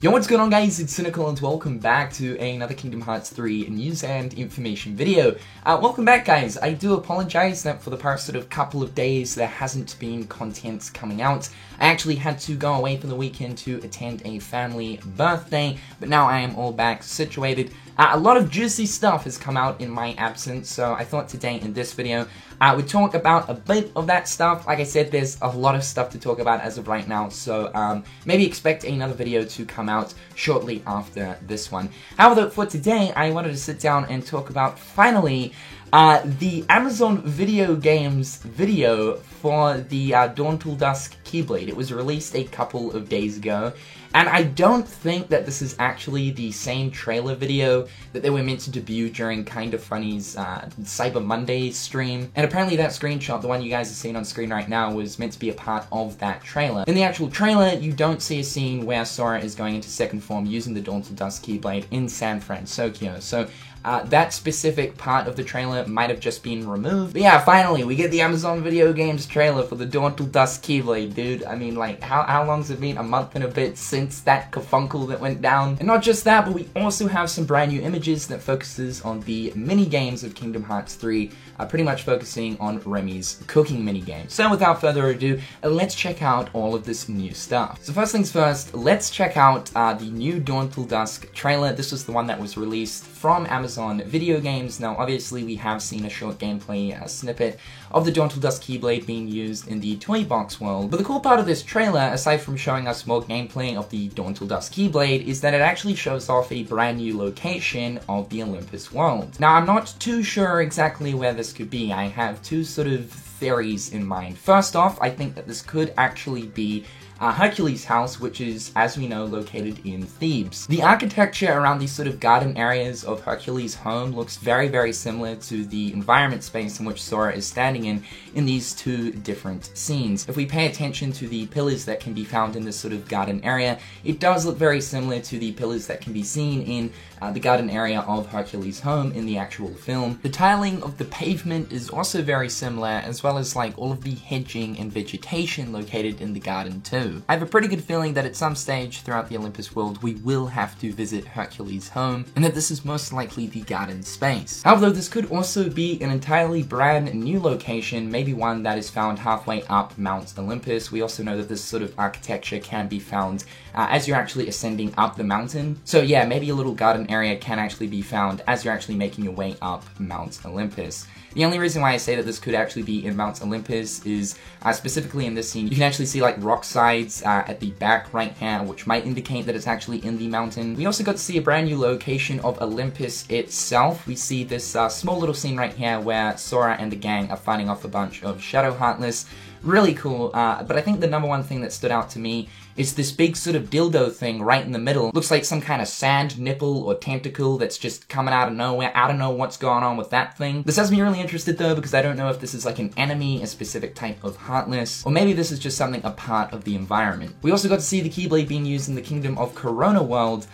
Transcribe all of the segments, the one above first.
Yo, what's going on guys, it's Cynical and welcome back to another Kingdom Hearts 3 news and information video. Welcome back guys. I do apologize that for the past sort of couple of days there hasn't been content coming out. I actually had to go away for the weekend to attend a family birthday, but now I am all back situated. A lot of juicy stuff has come out in my absence, so I thought today in this video I would talk about a bit of that stuff. Like I said, there's a lot of stuff to talk about as of right now, so maybe expect another video to come out shortly after this one. However, for today, I wanted to sit down and talk about, finally, the Amazon Video Games video for the Dawn Till Dusk Keyblade. It was released a couple of days ago, and I don't think that this is actually the same trailer video that they were meant to debut during Kinda Funny's Cyber Monday stream. And apparently that screenshot, the one you guys are seeing on screen right now, was meant to be a part of that trailer. In the actual trailer, you don't see a scene where Sora is going into second form using the Dawn Till Dusk Keyblade in San Francisco. So that specific part of the trailer might have just been removed. But yeah, finally, we get the Amazon Video Games trailer for the Dawn Till Dusk Keyblade, dude. I mean, like, how long's it been? A month and a bit since that kerfunkel that went down? And not just that, but we also have some brand new images that focuses on the mini-games of Kingdom Hearts 3, pretty much focusing on Remy's cooking mini-game. So without further ado, let's check out all of this new stuff. So first things first, let's check out the new Dawn Till Dusk trailer. This was the one that was released from Amazon Video Games. Now, obviously, we have seen a short gameplay snippet of the Dawn Till Dusk Keyblade being used in the Toy Box world. But the cool part of this trailer, aside from showing us more gameplay of the Dawn Till Dusk Keyblade, is that it actually shows off a brand new location of the Olympus world. Now, I'm not too sure exactly where this could be. I have two sort of theories in mind. First off, I think that this could actually be Hercules' house, which is, as we know, located in Thebes. The architecture around these sort of garden areas of Hercules' home looks very, very similar to the environment space in which Sora is standing in these two different scenes. If we pay attention to the pillars that can be found in this sort of garden area, it does look very similar to the pillars that can be seen in the garden area of Hercules' home in the actual film. The tiling of the pavement is also very similar, as well as like all of the hedging and vegetation located in the garden too. I have a pretty good feeling that at some stage throughout the Olympus world we will have to visit Hercules' home, and that this is most likely the garden space. However, this could also be an entirely brand new location, maybe one that is found halfway up Mount Olympus. We also know that this sort of architecture can be found as you're actually ascending up the mountain. So yeah, maybe a little garden area can actually be found as you're actually making your way up Mount Olympus. The only reason why I say that this could actually be in Mount Olympus is specifically in this scene, you can actually see like rock sides at the back right here, which might indicate that it's actually in the mountain. We also got to see a brand new location of Olympus itself. We see this small little scene right here where Sora and the gang are fighting off a bunch of Shadow Heartless. Really cool, but I think the number one thing that stood out to me is this big sort of dildo thing right in the middle. Looks like some kind of sand nipple or tentacle that's just coming out of nowhere. I don't know what's going on with that thing. This has me really interested though, because I don't know if this is like an enemy, a specific type of Heartless, or maybe this is just something a part of the environment. We also got to see the Keyblade being used in the Kingdom of Corona world.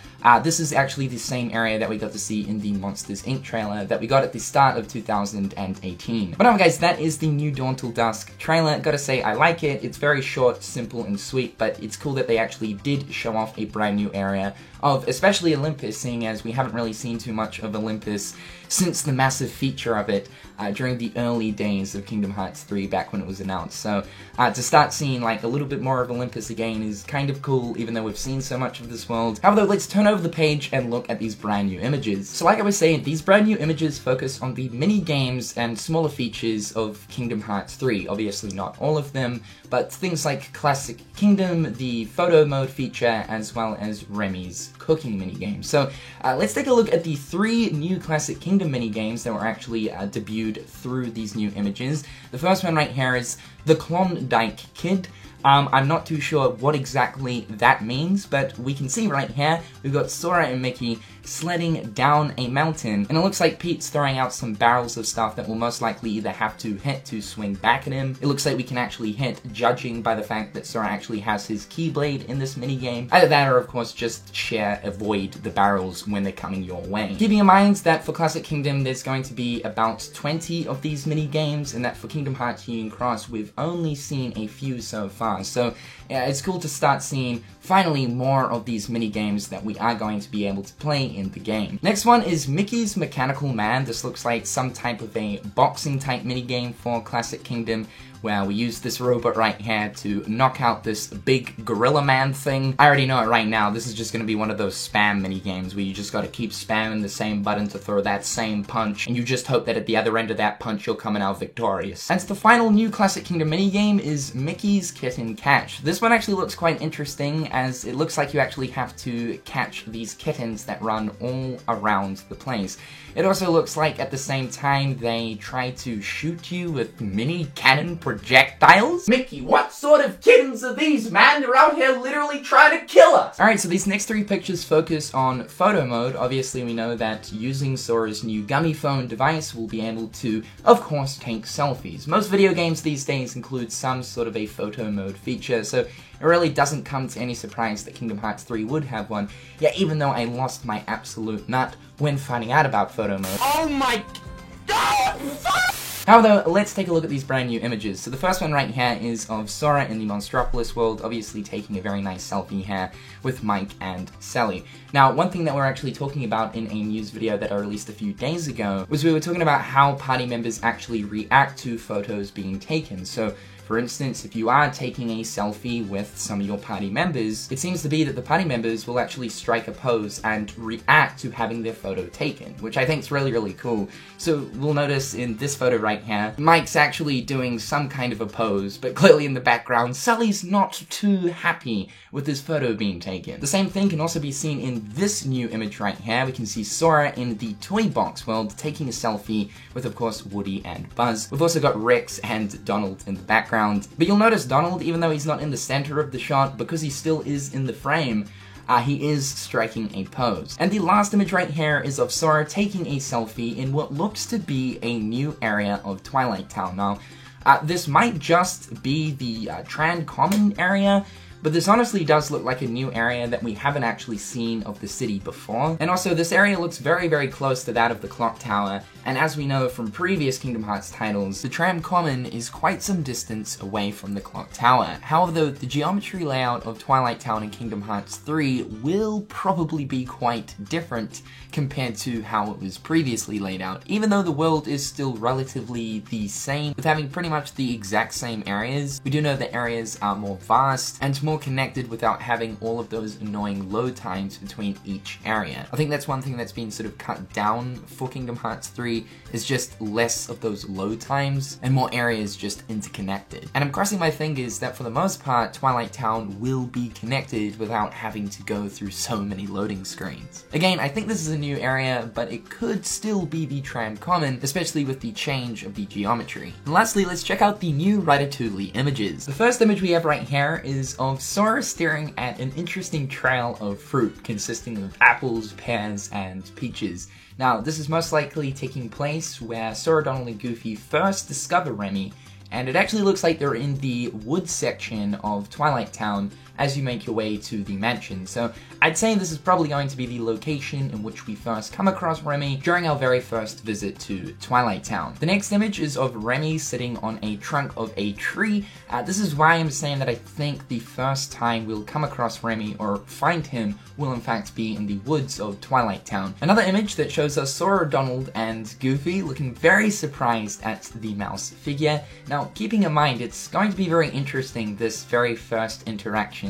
This is actually the same area that we got to see in the Monsters, Inc. trailer that we got at the start of 2018. But anyway guys, that is the new Dawn Till Dusk trailer. Gotta say, I like it. It's very short, simple, and sweet, but it's cool that they actually did show off a brand new area of especially Olympus, seeing as we haven't really seen too much of Olympus since the massive feature of it during the early days of Kingdom Hearts 3 back when it was announced. So to start seeing like a little bit more of Olympus again is kind of cool, even though we've seen so much of this world. However, let's turn over the page and look at these brand new images. So like I was saying, these brand new images focus on the mini games and smaller features of Kingdom Hearts 3. Obviously not all of them, but things like Classic Kingdom, the photo mode feature, as well as Remy's cooking minigame. So let's take a look at the 3 new Classic Kingdom minigames that were actually debuted through these new images. The first one right here is the Klondike Kid. I'm not too sure what exactly that means, but we can see right here, we've got Sora and Mickey sledding down a mountain, and it looks like Pete's throwing out some barrels of stuff that will most likely either have to hit to swing back at him. It looks like we can actually hit, judging by the fact that Sora actually has his Keyblade in this minigame. Either that or, of course, just avoid the barrels when they're coming your way. Keeping in mind that for Classic Kingdom, there's going to be about 20 of these mini-games, and that for Kingdom Hearts Union Cross, we've only seen a few so far. So yeah, it's cool to start seeing finally more of these mini-games that we are going to be able to play in the game. Next one is Mickey's Mechanical Man. This looks like some type of a boxing type mini-game for Classic Kingdom, where we use this robot right here to knock out this big Gorilla Man thing. I already know it right now. This is just going to be one of those spam mini games where you just got to keep spamming the same button to throw that same punch, and you just hope that at the other end of that punch you're coming out victorious. And the final new Classic Kingdom mini game is Mickey's Kitten Catch. This one actually looks quite interesting, as it looks like you actually have to catch these kittens that run all around the place. It also looks like at the same time they try to shoot you with mini cannon projectiles. Mickey, what sort of kittens are these, man? They're out here literally trying to kill us! Alright, so these next three pictures focus on photo mode. Obviously, we know that using Sora's new Gummy Phone device, we'll be able to, of course, take selfies. Most video games these days include some sort of a photo mode feature, so it really doesn't come to any surprise that Kingdom Hearts 3 would have one. Yeah, even though I lost my absolute nut when finding out about photo mode. Oh my god! However, let's take a look at these brand new images. So the first one right here is of Sora in the Monstropolis world, obviously taking a very nice selfie here with Mike and Sally. Now, one thing that we're actually talking about in a news video that I released a few days ago was we were talking about how party members actually react to photos being taken. So, for instance, if you are taking a selfie with some of your party members, it seems to be that the party members will actually strike a pose and react to having their photo taken, which I think is really, really cool. So we'll notice in this photo right here, Mike's actually doing some kind of a pose, but clearly in the background, Sully's not too happy with his photo being taken. The same thing can also be seen in this new image right here. We can see Sora in the Toy Box world taking a selfie with, of course, Woody and Buzz. We've also got Rex and Donald in the background. But you'll notice Donald, even though he's not in the center of the shot, because he still is in the frame, he is striking a pose. And the last image right here is of Sora taking a selfie in what looks to be a new area of Twilight Town. Now, this might just be the Tran Common area, but this honestly does look like a new area that we haven't actually seen of the city before. And also, this area looks very, very close to that of the Clock Tower, and as we know from previous Kingdom Hearts titles, the Tran Common is quite some distance away from the Clock Tower. However, though, the geometry layout of Twilight Town in Kingdom Hearts 3 will probably be quite different compared to how it was previously laid out, even though the world is still relatively the same, with having pretty much the exact same areas. We do know the areas are more vast and more connected without having all of those annoying load times between each area. I think that's one thing that's been sort of cut down for Kingdom Hearts 3, is just less of those load times and more areas just interconnected. And I'm crossing my fingers that for the most part, Twilight Town will be connected without having to go through so many loading screens. Again, I think this is a new area, but it could still be the Tran Common, especially with the change of the geometry. And lastly, let's check out the new Ratatouille images. The first image we have right here is of Sora staring at an interesting trail of fruit consisting of apples, pears, and peaches. Now, this is most likely taking place where Sora, Donald, and Goofy first discover Remy, and it actually looks like they're in the wood section of Twilight Town as you make your way to the mansion. So I'd say this is probably going to be the location in which we first come across Remy during our very first visit to Twilight Town. The next image is of Remy sitting on a trunk of a tree. This is why I'm saying that I think the first time we'll come across Remy or find him will in fact be in the woods of Twilight Town. Another image that shows us Sora, Donald, and Goofy looking very surprised at the mouse figure. Now, keeping in mind, it's going to be very interesting, this very first interaction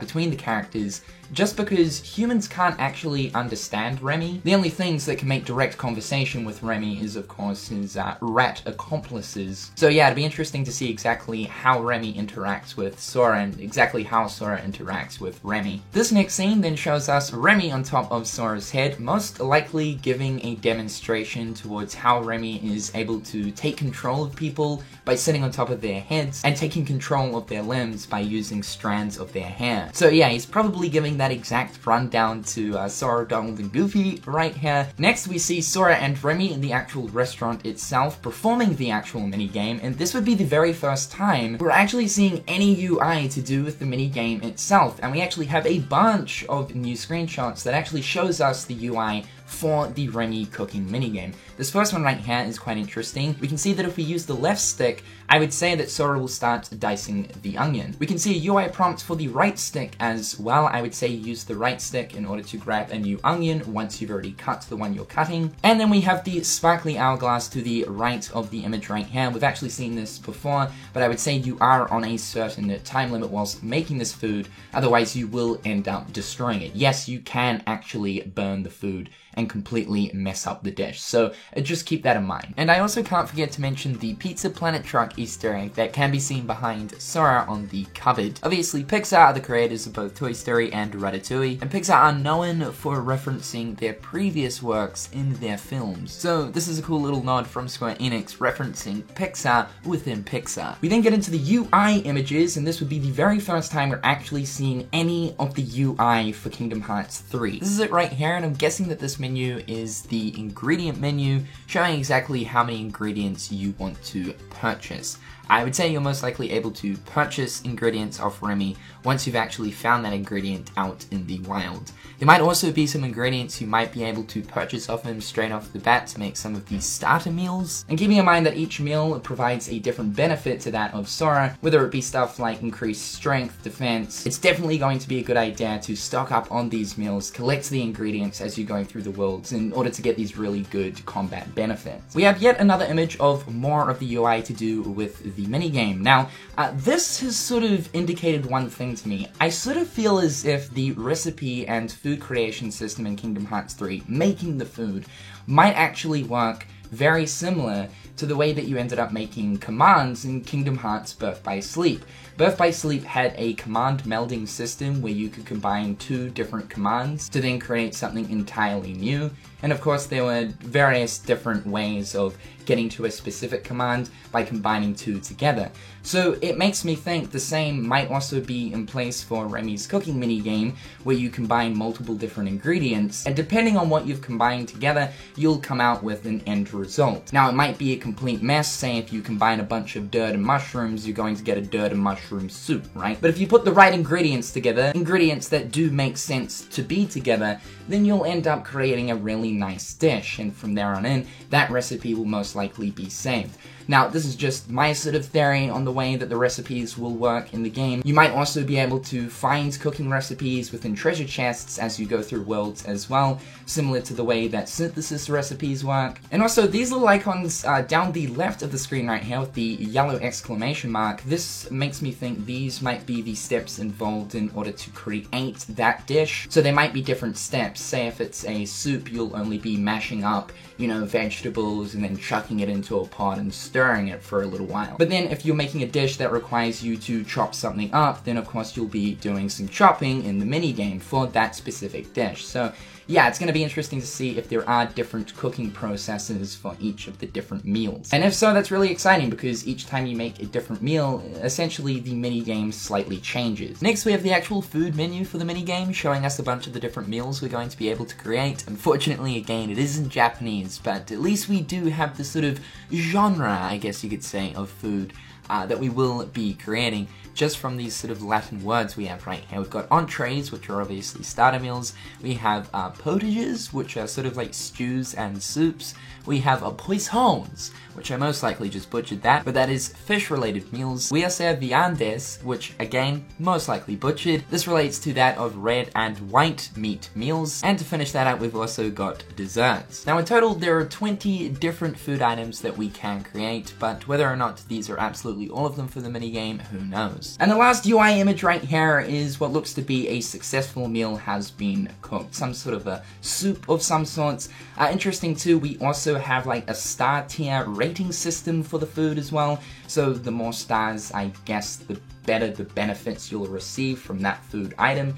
between the characters, just because humans can't actually understand Remy. The only things that can make direct conversation with Remy is, of course, his rat accomplices. So yeah, it'd be interesting to see exactly how Remy interacts with Sora and exactly how Sora interacts with Remy. This next scene then shows us Remy on top of Sora's head, most likely giving a demonstration towards how Remy is able to take control of people by sitting on top of their heads and taking control of their limbs by using strands of their hair. So yeah, he's probably giving giving that exact rundown to Sora, Donald, and Goofy right here. Next, we see Sora and Remy in the actual restaurant itself performing the actual minigame, and this would be the very first time we're actually seeing any UI to do with the minigame itself, and we actually have a bunch of new screenshots that actually shows us the UI for the Remy cooking minigame. This first one right here is quite interesting. We can see that if we use the left stick, I would say that Sora will start dicing the onion. We can see a UI prompt for the right stick as well. I would say use the right stick in order to grab a new onion once you've already cut the one you're cutting. And then we have the sparkly hourglass to the right of the image right here. We've actually seen this before, but I would say you are on a certain time limit whilst making this food, otherwise you will end up destroying it. Yes, you can actually burn the food and completely mess up the dish, so just keep that in mind. And I also can't forget to mention the Pizza Planet truck Easter egg that can be seen behind Sora on the cupboard. Obviously, Pixar are the creators of both Toy Story and Ratatouille, and Pixar are known for referencing their previous works in their films. So this is a cool little nod from Square Enix referencing Pixar within Pixar. We then get into the UI images, and this would be the very first time we're actually seeing any of the UI for Kingdom Hearts 3. This is it right here, and I'm guessing that this menu is the ingredient menu, showing exactly how many ingredients you want to purchase. I would say you're most likely able to purchase ingredients off Remy once you've actually found that ingredient out in the wild. There might also be some ingredients you might be able to purchase off him straight off the bat to make some of these starter meals. And keeping in mind that each meal provides a different benefit to that of Sora, whether it be stuff like increased strength, defense, it's definitely going to be a good idea to stock up on these meals, collect the ingredients as you're going through the worlds in order to get these really good combat benefits. We have yet another image of more of the UI to do with the minigame. Now, this has sort of indicated one thing to me. I sort of feel as if the recipe and food creation system in Kingdom Hearts 3, making the food, might actually work very similar to the way that you ended up making commands in Kingdom Hearts Birth by Sleep. Birth by Sleep had a command melding system where you could combine two different commands to then create something entirely new. And of course there were various different ways of getting to a specific command by combining two together. So it makes me think the same might also be in place for Remy's cooking minigame, where you combine multiple different ingredients, and depending on what you've combined together, you'll come out with an end result. Now it might be a complete mess, say if you combine a bunch of dirt and mushrooms, you're going to get a dirt and mushroom soup, right? But if you put the right ingredients together, ingredients that do make sense to be together, then you'll end up creating a really nice dish, and from there on in, that recipe will most likely be saved. Now, this is just my sort of theory on the way that the recipes will work in the game. You might also be able to find cooking recipes within treasure chests as you go through worlds as well, similar to the way that synthesis recipes work. And also, these little icons down the left of the screen right here with the yellow exclamation mark, this makes me think these might be the steps involved in order to create that dish. So there might be different steps. Say if it's a soup, you'll only be mashing up, you know, vegetables and then chucking it into a pot and stirring it for a little while. But then if you're making a dish that requires you to chop something up, then of course you'll be doing some chopping in the minigame for that specific dish. So yeah, it's going to be interesting to see if there are different cooking processes for each of the different meals. And if so, that's really exciting because each time you make a different meal, essentially the minigame slightly changes. Next, we have the actual food menu for the minigame, showing us a bunch of the different meals we're going to be able to create. Unfortunately, again, it is in Japanese, but at least we do have the sort of genre, I guess you could say, of food that we will be creating just from these sort of Latin words we have right here. We've got entrees, which are obviously starter meals. We have potages, which are sort of like stews and soups. We have poisons, which I most likely just butchered that, but that is fish-related meals. We also have viandes, which again, most likely butchered. This relates to that of red and white meat meals. And to finish that out, we've also got desserts. Now in total, there are 20 different food items that we can create, but whether or not these are absolutely all of them for the minigame, who knows. And the last UI image right here is what looks to be a successful meal has been cooked. Some sort of a soup of some sorts. Interesting too, we also have like a star tier rating system for the food as well. So the more stars, I guess, the better the benefits you'll receive from that food item.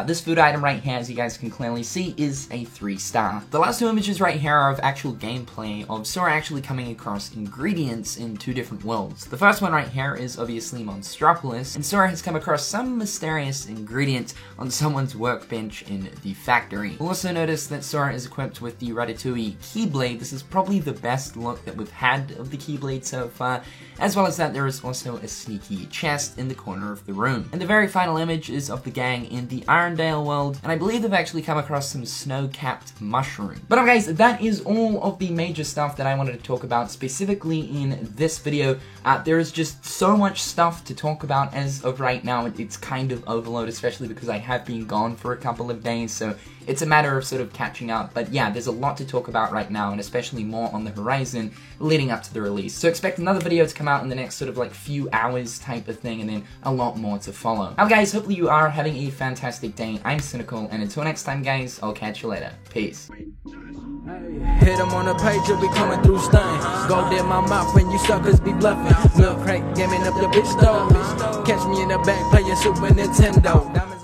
This food item right here, as you guys can clearly see, is a 3-star. The last 2 images right here are of actual gameplay of Sora actually coming across ingredients in 2 different worlds. The first one right here is obviously Monstropolis, and Sora has come across some mysterious ingredient on someone's workbench in the factory. We'll also notice that Sora is equipped with the Ratatouille Keyblade. This is probably the best look that we've had of the Keyblade so far, as well as that there is also a sneaky chest in the corner of the room. And the very final image is of the gang in the Arendelle world, and I believe they've actually come across some snow-capped mushroom. But guys, that is all of the major stuff that I wanted to talk about specifically in this video. There is just so much stuff to talk about as of right now. It's kind of overload, especially because I have been gone for a couple of days, so it's a matter of sort of catching up. But yeah, there's a lot to talk about right now, and especially more on the horizon leading up to the release. So expect another video to come out in the next sort of like few hours type of thing, and then a lot more to follow. Now guys, hopefully you are having a fantastic day. I'm Cynical, and until next time guys, I'll catch you later. Peace. Hit them on the page, you'll be coming through stunning. Gold in my mouth when you suckers be bluffing. Milk crate, gaming up your bitch though. Catch me in the back playing Super Nintendo.